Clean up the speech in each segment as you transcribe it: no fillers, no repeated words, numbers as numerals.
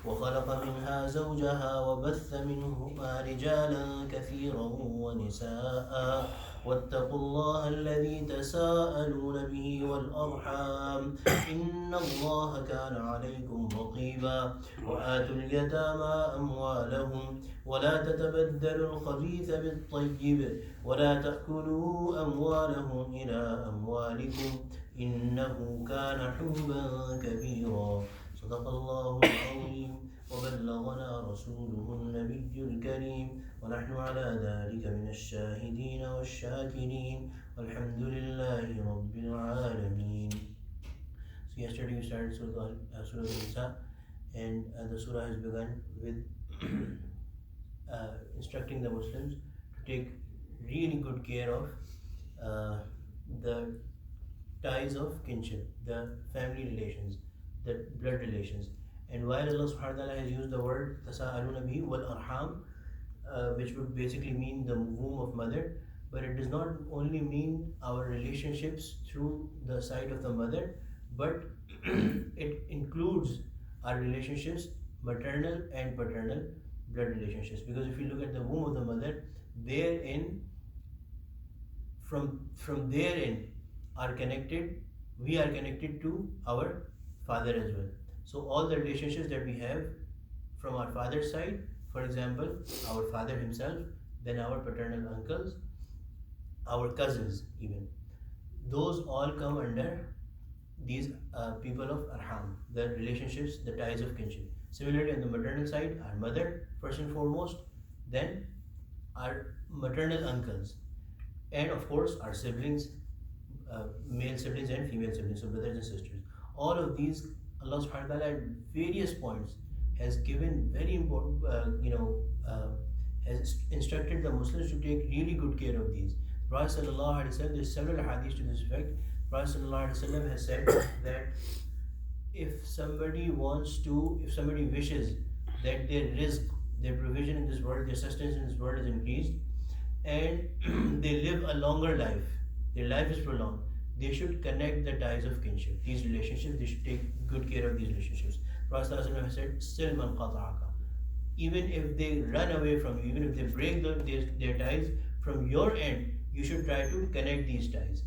وخلق منها زوجها وبث منهما رجالا كثيرا ونساء واتقوا الله الذي تساءلون به والأرحام إن الله كان عليكم رقيبا وآتوا اليتامى أموالهم ولا تتبدلوا الخبيث بالطيب ولا تأكلوا أموالهم إلى أموالكم إنه كان حوبا كبيرا صدق الله العظيم وبلغنا رسوله النبي الكريم ونحن على ذلك من الشاهدين والشاكرين والحمد لله رب العالمين. So yesterday we started Surah Nisa, and the surah has begun with instructing the Muslims to take really good care of the ties of kinship, the family relations, the blood relations. And while Allah subhanahu wa ta'ala has used the word tasa'aluna bihi wal arham, which would basically mean the womb of mother, but it does not only mean our relationships through the side of the mother, but it includes our relationships, maternal and paternal blood relationships. Because if you look at the womb of the mother, therein, from therein are connected, we are connected to our father as well. So all the relationships that we have from our father's side, for example, our father himself, then our paternal uncles, our cousins even, those all come under these people of arham, the relationships, the ties of kinship. Similarly, on the maternal side, our mother first and foremost, then our maternal uncles, and of course our siblings, male siblings and female siblings, so brothers and sisters. All of these, Allah subhanahu wa ta'ala at various points has given very important, has instructed the Muslims to take really good care of these. Prophet sallallahu alaihi wasallam, there's several hadiths to this effect. Prophet sallallahu alaihi wasallam has said that if somebody wishes that their rizq, their provision in this world, their sustenance in this world is increased, and they live a longer life, their life is prolonged, they should connect the ties of kinship, these relationships, they should take good care of these relationships. Prophet ﷺ has said, "Sil man qata'aka." Even if they run away from you, even if they break their ties, from your end, you should try to connect these ties.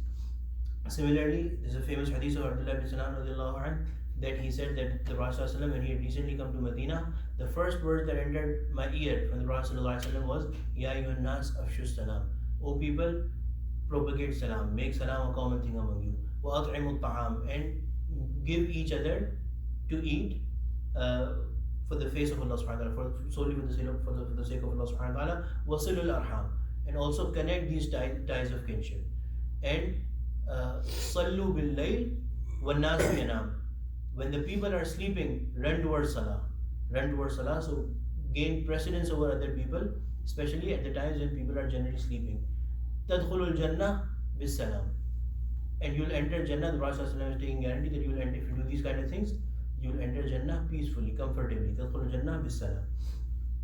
Similarly, there's a famous hadith of Abdullah ibn Salam radiallahu anh, that he said that the Prophet ﷺ, when he had recently come to Medina, the first words that entered my ear from the Prophet ﷺ was, "Ya ayyuhan nas afshu salam." O people, propagate salam, make salam a common thing among you. Wa at'imu ta'am, and give each other to eat for the face of Allah subhanahu wa ta'ala, solely for the sake of Allah subhanahu wa ta'ala. Wasilul arham, and also connect these ties of kinship. And sallu bil layl wan nas yanam, when the people are sleeping, run towards salah. So gain precedence over other people, especially at the times when people are generally sleeping. Tadkhulul jannah bis salam, and you'll enter Jannah. The Prophet ﷺ is taking guarantee that you'll enter, if you do these kind of things, you'll enter Jannah peacefully, comfortably. Tadkhulul jannah bis salam.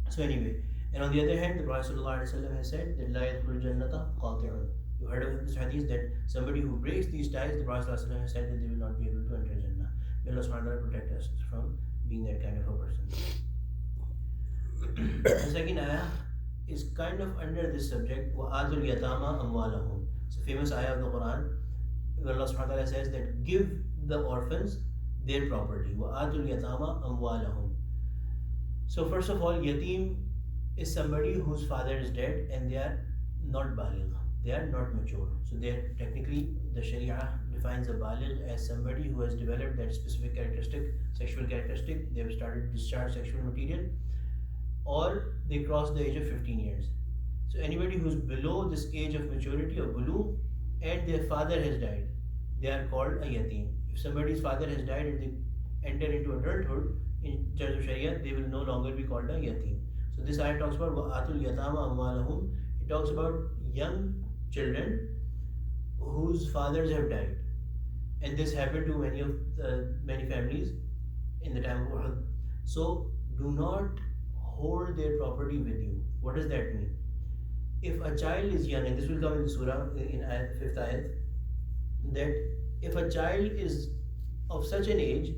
So anyway, and on the other hand, the Prophet ﷺ has said that la yadkhulul jannata qati'un. You heard of this hadith that somebody who breaks these ties, the Prophet ﷺ has said that they will not be able to enter Jannah. May Allah subhanahu wa ta'ala protect us from being that kind of a person. The second ayah is kind of under this subject, وَآتُوا الْيَتَامَى أَمْوَالَهُمْ. It's a famous ayah of the Quran where Allah subhanahu wa ta'ala says that give the orphans their property. وَآتُوا الْيَتَامَى أَمْوَالَهُم. So first of all, yatim is somebody whose father is dead and they are not baligh, they are not mature. So they are technically, the Sharia defines a baligh as somebody who has developed that specific characteristic, sexual characteristic, they have started to discharge sexual material, or they cross the age of 15 years. So anybody who's below this age of maturity or bulugh and their father has died, they are called a yatim. If somebody's father has died and they enter into adulthood, in terms of Sharia, they will no longer be called a yatim. So this ayah talks about وَآتُوا الْيَتَامَى أَمْوَالَهُمْ. It talks about young children whose fathers have died. And this happened to many families in the time of Uhud. So do not hold their property with you. What does that mean? If a child is young, and this will come in the surah in 5th ayat, that if a child is of such an age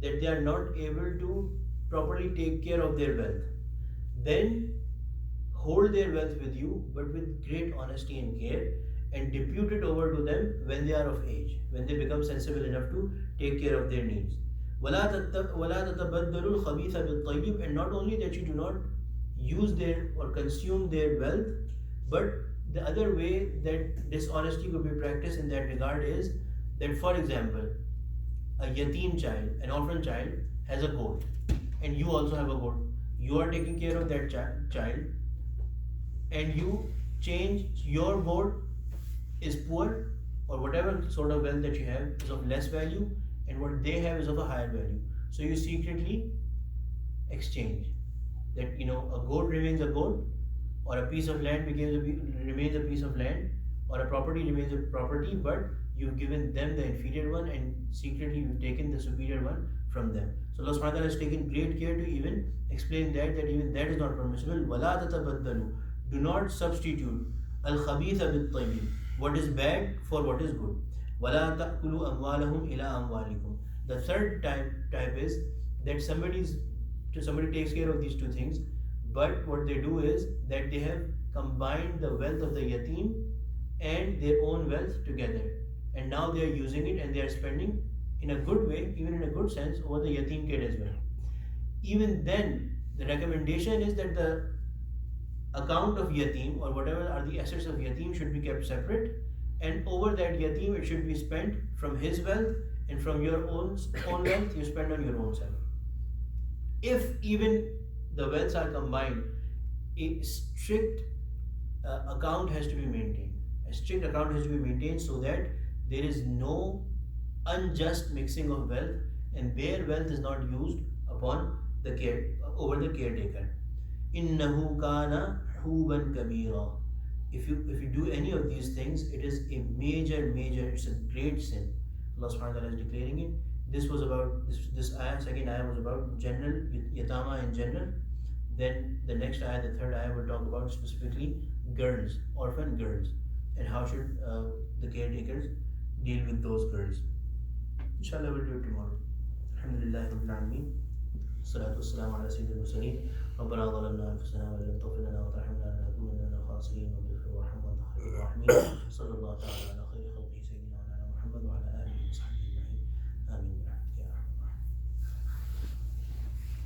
that they are not able to properly take care of their wealth, then hold their wealth with you, but with great honesty and care, and depute it over to them when they are of age, when they become sensible enough to take care of their needs. وَلَا تَتَبَدَّلُوا الْخَبِيثَ بِالطَّيِّبِ. And not only that you do not use their or consume their wealth, but the other way that dishonesty could be practiced in that regard is that, for example, a yatim child, an orphan child, has a goat, and you also have a goat. You are taking care of that child, and you change your goat is poor, or whatever sort of wealth that you have is of less value, and what they have is of a higher value. So you secretly exchange that, a goat remains a goat, or a piece of land remains a piece of land, or a property remains a property, but you've given them the inferior one, and secretly you've taken the superior one from them. So Allah subhanahu wa ta'ala has taken great care to even explain that even that is not permissible. وَلَا تَتَبَدَّلُوا. Do not substitute al-khabitha bit-tayyib, what is bad for what is good. وَلَا تَأْكُلُوا أَمْوَالَهُمْ إِلَىٰ أَمْوَالِكُمْ. The third type is that somebody takes care of these two things, but what they do is that they have combined the wealth of the yatim and their own wealth together, and now they are using it and they are spending in a good way, even in a good sense, over the yatim kid as well. Even then, the recommendation is that the account of yatim, or whatever are the assets of yatim, should be kept separate, and over that yatim it should be spent from his wealth, and from your own wealth you spend on your own self. If even the wealths are combined, a strict account has to be maintained. A strict account has to be maintained so that there is no unjust mixing of wealth, and their wealth is not used upon over the caretaker. إِنَّهُ كَانَ حُوبًا كَبِيرًا. If you do any of these things, it is a major, it's a great sin. Allah subhanahu wa ta'ala is declaring it. This was about this ayah, second ayah was about general yatama in general. Then the next ayah, the third ayah, will talk about specifically girls, orphan girls, and how should the caretakers deal with those girls. Inshallah, we'll do it tomorrow. Alhamdulillah Rabbil Alameen. Salatu wassalamu ala sayyidil mursaleen. ربنا ظلمنا أنفسنا وإن لم تغفر لنا وترحمنا لنكونن من الخاسرين. وبفضلك وارحمنا وأنت خير الراحمين.